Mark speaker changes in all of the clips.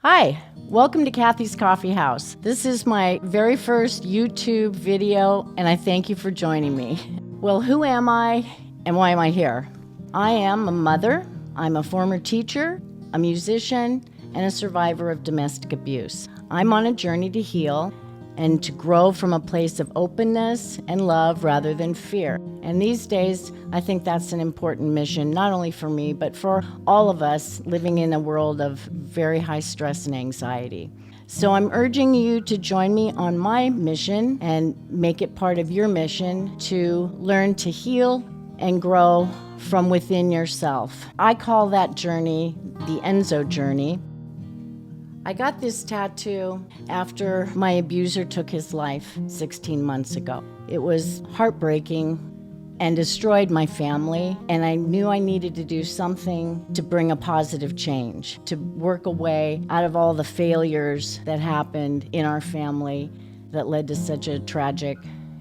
Speaker 1: Hi, welcome to Kathy's Coffeehouse. This is my very first YouTube video, and I thank you for joining me. Well, who am I and why am I here? I am a mother, I'm a former teacher, a musician, and a survivor of domestic abuse. I'm on a journey to heal and to grow from a place of openness and love rather than fear. And these days, I think that's an important mission, not only for me, but for all of us living in a world of very high stress and anxiety. So I'm urging you to join me on my mission and make it part of your mission to learn to heal and grow from within yourself. I call that journey the Enso journey. I got this tattoo after my abuser took his life 16 months ago. It was heartbreaking and destroyed my family, and I knew I needed to do something to bring a positive change, to work a way out of all the failures that happened in our family that led to such a tragic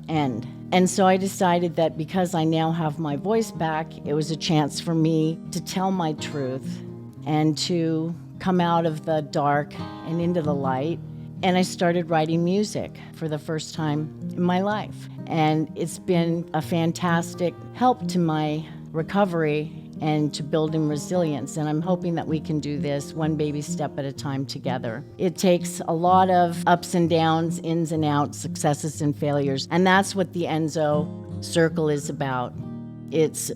Speaker 1: end. And so I decided that because I now have my voice back, it was a chance for me to tell my truth and to come out of the dark and into the light. And I started writing music for the first time in my life. And it's been a fantastic help to my recovery and to building resilience. And I'm hoping that we can do this one baby step at a time together. It takes a lot of ups and downs, ins and outs, successes and failures. And that's what the Enso circle is about. It's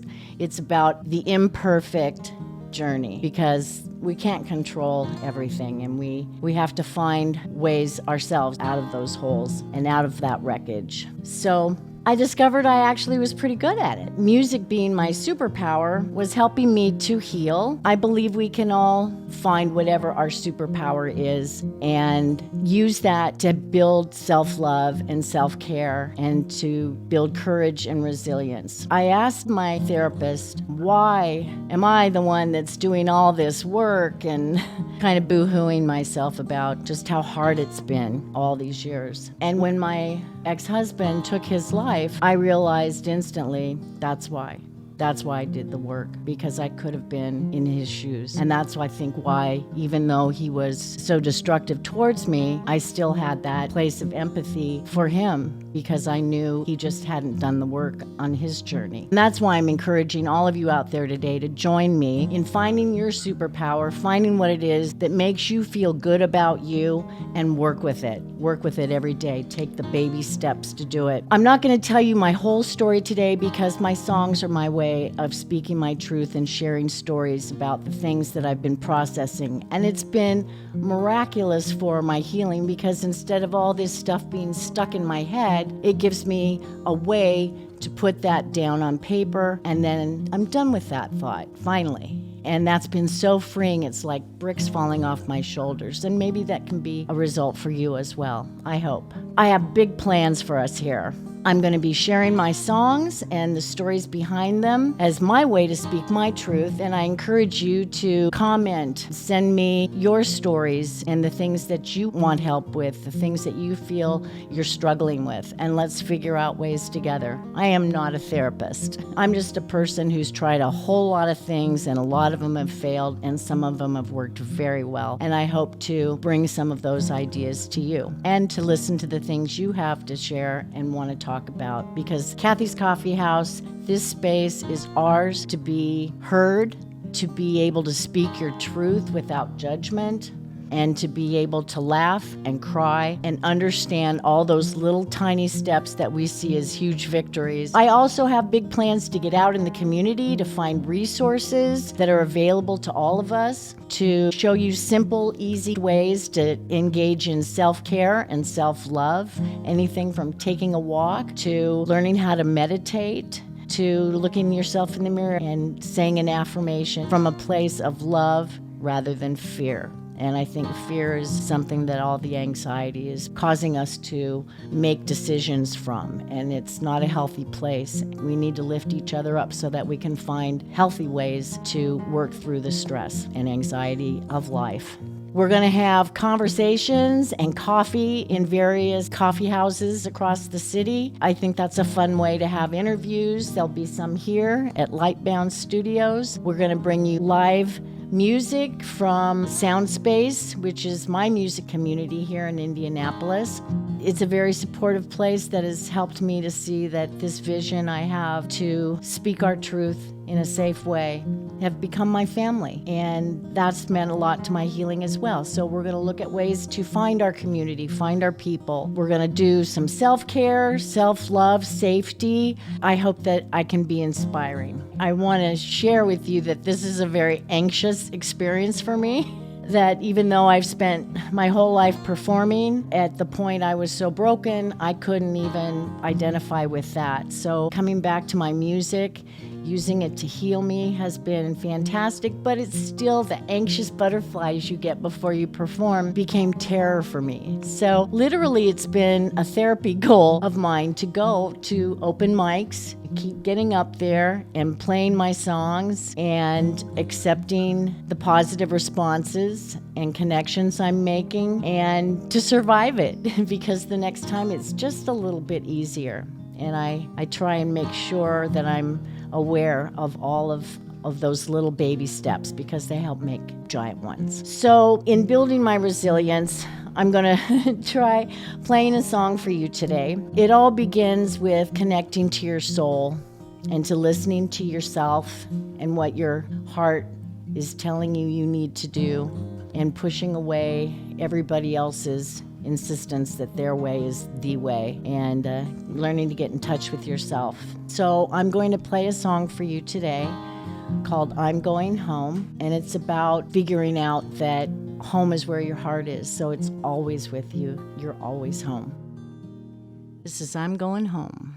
Speaker 1: about the imperfect journey, because we can't control everything, and we have to find ways ourselves out of those holes and out of that wreckage. So I discovered I actually was pretty good at it. Music, being my superpower, was helping me to heal. I believe we can all find whatever our superpower is and use that to build self-love and self-care and to build courage and resilience. I asked my therapist, why am I the one that's doing all this work, and kind of boo-hooing myself about just how hard it's been all these years. And when my ex-husband took his life, I realized instantly that's why. That's why I did the work, because I could have been in his shoes. And that's, I think, why, even though he was so destructive towards me, I still had that place of empathy for him, because I knew he just hadn't done the work on his journey. And that's why I'm encouraging all of you out there today to join me in finding your superpower, finding what it is that makes you feel good about you, and work with it. Work with it every day. Take the baby steps to do it. I'm not going to tell you my whole story today, because my songs are my way of speaking my truth and sharing stories about the things that I've been processing. And it's been miraculous for my healing, because instead of all this stuff being stuck in my head, it gives me a way to put that down on paper, and then I'm done with that thought, finally. And that's been so freeing. It's like bricks falling off my shoulders. And maybe that can be a result for you as well, I hope. I have big plans for us here. I'm going to be sharing my songs and the stories behind them as my way to speak my truth, and I encourage you to comment, send me your stories and the things that you want help with, the things that you feel you're struggling with, and let's figure out ways together. I am not a therapist. I'm just a person who's tried a whole lot of things, and a lot of them have failed, and some of them have worked very well, and I hope to bring some of those ideas to you and to listen to the things you have to share and want to talk about, because Kathy's Coffeehouse, this space is ours to be heard, to be able to speak your truth without judgment, and to be able to laugh and cry and understand all those little tiny steps that we see as huge victories. I also have big plans to get out in the community to find resources that are available to all of us, to show you simple, easy ways to engage in self-care and self-love, anything from taking a walk to learning how to meditate, to looking yourself in the mirror and saying an affirmation from a place of love rather than fear. And I think fear is something that all the anxiety is causing us to make decisions from, and it's not a healthy place. We need to lift each other up so that we can find healthy ways to work through the stress and anxiety of life. We're going to have conversations and coffee in various coffee houses across the city. I think that's a fun way to have interviews. There'll be some here at Lightbound Studios. We're going to bring you live music from Soundspace, which is my music community here in Indianapolis. It's a very supportive place that has helped me to see that this vision I have to speak our truth in a safe way have become my family. And that's meant a lot to my healing as well. So we're going to look at ways to find our community, find our people. We're going to do some self-care, self-love, safety. I hope that I can be inspiring. I want to share with you that this is a very anxious experience for me. That even though I've spent my whole life performing, at the point I was so broken, I couldn't even identify with that. So coming back to my music, using it to heal me has been fantastic, but it's still the anxious butterflies you get before you perform became terror for me. So literally it's been a therapy goal of mine to go to open mics, keep getting up there and playing my songs and accepting the positive responses and connections I'm making and to survive it because the next time it's just a little bit easier. And I try and make sure that I'm aware of all of those little baby steps because they help make giant ones. So in building my resilience, I'm going to try playing a song for you today. It all begins with connecting to your soul and to listening to yourself and what your heart is telling you you need to do and pushing away everybody else's insistence that their way is the way and learning to get in touch with yourself. So I'm going to play a song for you today called I'm Going Home, and it's about figuring out that home is where your heart is, so it's always with you. You're always home. This is I'm Going Home.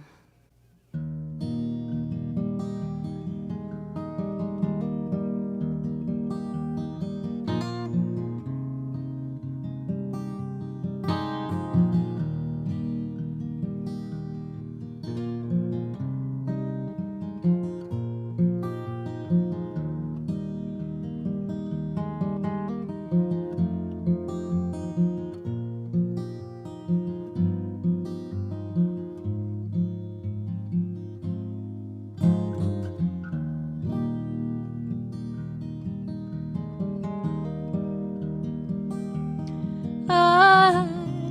Speaker 2: I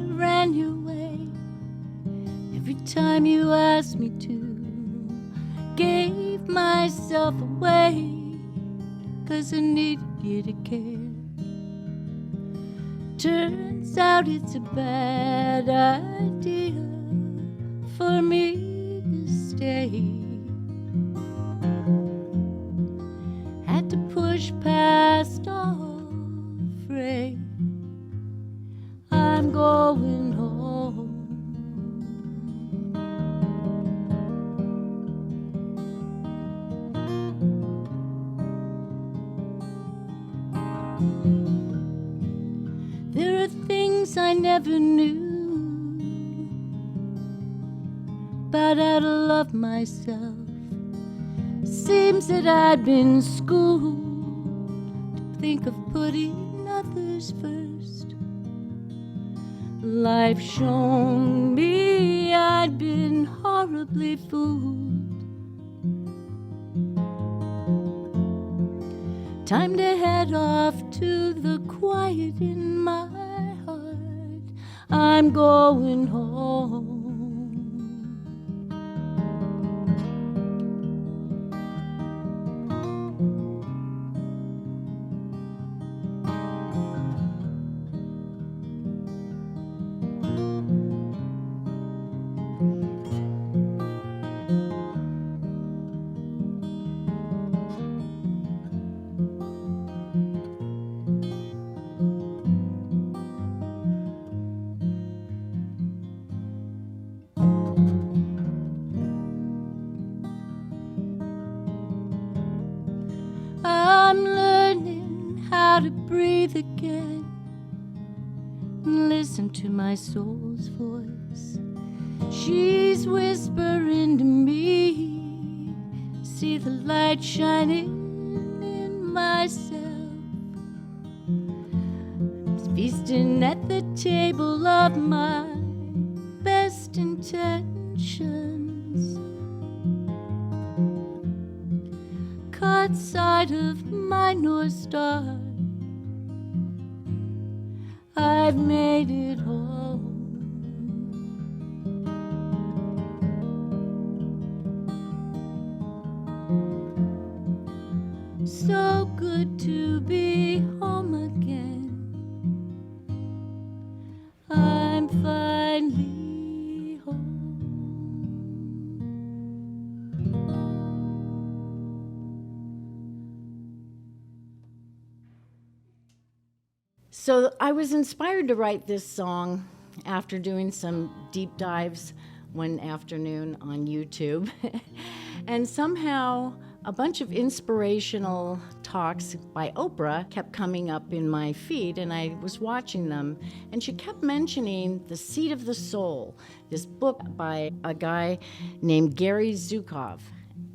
Speaker 2: ran your way every time you asked me to. Gave myself away 'cause I needed you to care. Turns out it's a bad idea for me to stay. Had to push past all afraid. I'm going home. There are things I never knew about how to love myself. Seems that I'd been schooled to think of putting others first. Life shown me I'd been horribly fooled. Time to head off to the quiet in my heart. I'm going home. I'm learning how to breathe again and listen to my soul's voice. She's whispering to me, see the light shining in myself. I'm feasting at the table of my best intentions. Caught sight of my North Star. I've made it home. So good to be home again. I'm finally home.
Speaker 1: So I was inspired to write this song after doing some deep dives one afternoon on YouTube. And somehow a bunch of inspirational talks by Oprah kept coming up in my feed, and I was watching them, and she kept mentioning The Seat of the Soul, this book by a guy named Gary Zukov.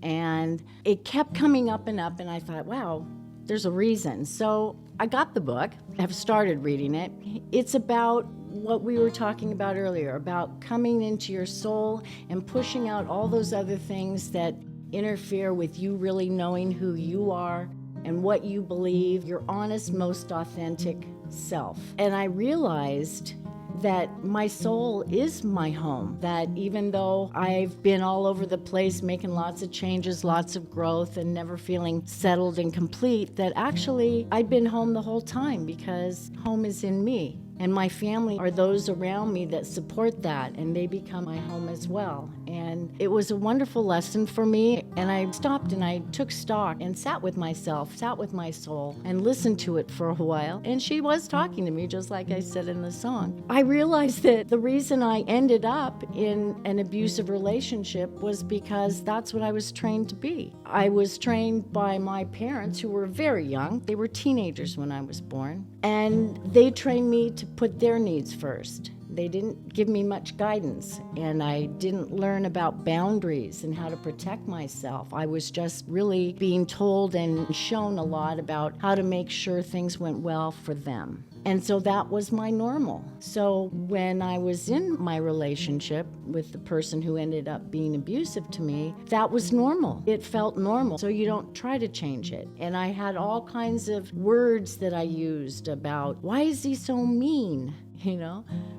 Speaker 1: And it kept coming up, and I thought, wow, there's a reason. So I got the book, have started reading it. It's about what we were talking about earlier, about coming into your soul and pushing out all those other things that interfere with you really knowing who you are and what you believe, your honest, most authentic self. And I realized that my soul is my home, that even though I've been all over the place making lots of changes, lots of growth, and never feeling settled and complete, that actually I'd been home the whole time because home is in me. And my family are those around me that support that, and they become my home as well. And it was a wonderful lesson for me, and I stopped and I took stock and sat with myself, sat with my soul, and listened to it for a while. And she was talking to me, just like I said in the song. I realized that the reason I ended up in an abusive relationship was because that's what I was trained to be. I was trained by my parents, who were very young. They were teenagers when I was born, and they trained me to put their needs first. They didn't give me much guidance, and I didn't learn about boundaries and how to protect myself. I was just really being told and shown a lot about how to make sure things went well for them. And so that was my normal. So when I was in my relationship with the person who ended up being abusive to me, that was normal. It felt normal, so you don't try to change it. And I had all kinds of words that I used about, why is he so mean?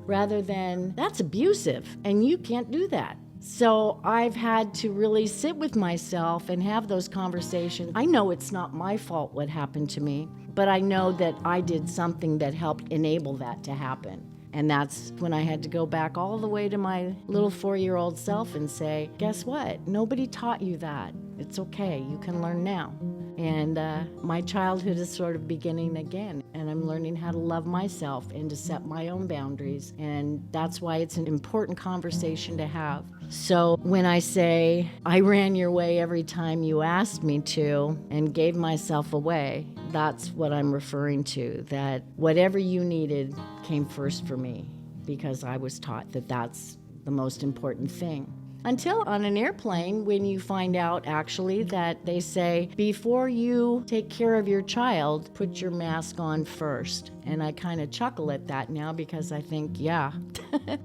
Speaker 1: Rather than, that's abusive and you can't do that. So I've had to really sit with myself and have those conversations. I know it's not my fault what happened to me, but I know that I did something that helped enable that to happen. And that's when I had to go back all the way to my little 4-year-old self and say, guess what? Nobody taught you that. It's okay. You can learn now. And my childhood is sort of beginning again, and I'm learning how to love myself and to set my own boundaries, and that's why it's an important conversation to have. So when I say, I ran your way every time you asked me to and gave myself away, that's what I'm referring to, that whatever you needed came first for me, because I was taught that that's the most important thing. Until on an airplane, when you find out actually that they say, before you take care of your child, put your mask on first. And I kind of chuckle at that now because I think, yeah,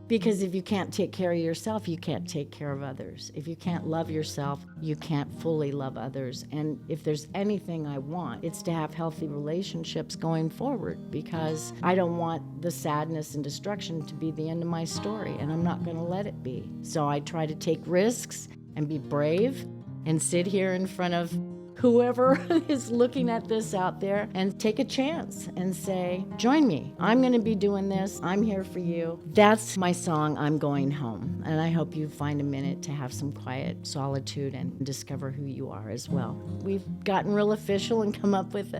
Speaker 1: because if you can't take care of yourself, you can't take care of others. If you can't love yourself, you can't fully love others. And if there's anything I want, it's to have healthy relationships going forward, because I don't want the sadness and destruction to be the end of my story, and I'm not going to let it be. So I try to take risks and be brave and sit here in front of whoever is looking at this out there and take a chance and say, join me. I'm going to be doing this. I'm here for you. That's my song, I'm Going Home. And I hope you find a minute to have some quiet solitude and discover who you are as well. We've gotten real official and come up with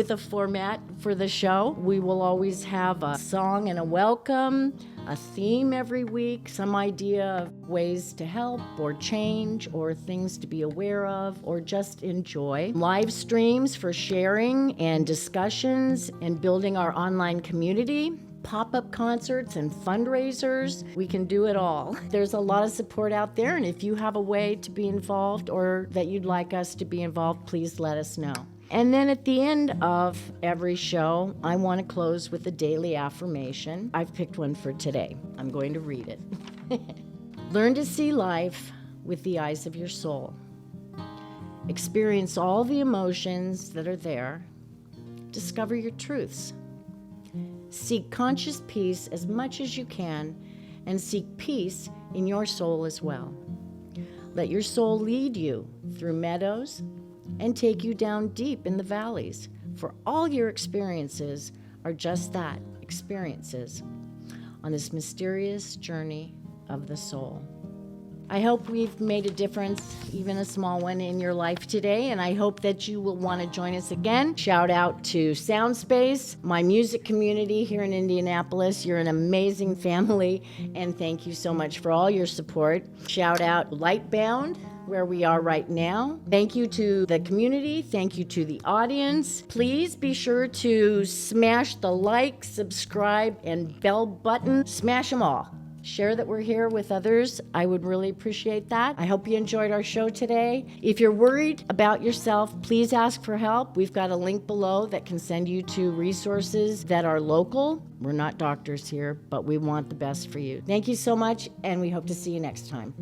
Speaker 1: a format for the show. We will always have a song and a welcome, a theme every week, some idea of ways to help or change or things to be aware of or just enjoy. Live streams for sharing and discussions and building our online community. Pop-up concerts and fundraisers. We can do it all. There's a lot of support out there, and if you have a way to be involved or that you'd like us to be involved, please let us know. And then at the end of every show, I want to close with a daily affirmation. I've picked one for today. I'm going to read it. Learn to see life with the eyes of your soul. Experience all the emotions that are there. Discover your truths. Seek conscious peace as much as you can, and seek peace in your soul as well. Let your soul lead you through meadows and take you down deep in the valleys, for all your experiences are just that, experiences, on this mysterious journey of the soul. I hope we've made a difference, even a small one, in your life today, and I hope that you will want to join us again. Shout out to Soundspace, my music community here in Indianapolis. You're an amazing family, and thank you so much for all your support. Shout out Lightbound, where we are right now. Thank you to the community. Thank you to the audience. Please be sure to smash the like, subscribe, and bell button. Smash them all. Share that we're here with others. I would really appreciate that. I hope you enjoyed our show today. If you're worried about yourself, please ask for help. We've got a link below that can send you to resources that are local. We're not doctors here, but we want the best for you. Thank you so much, and we hope to see you next time.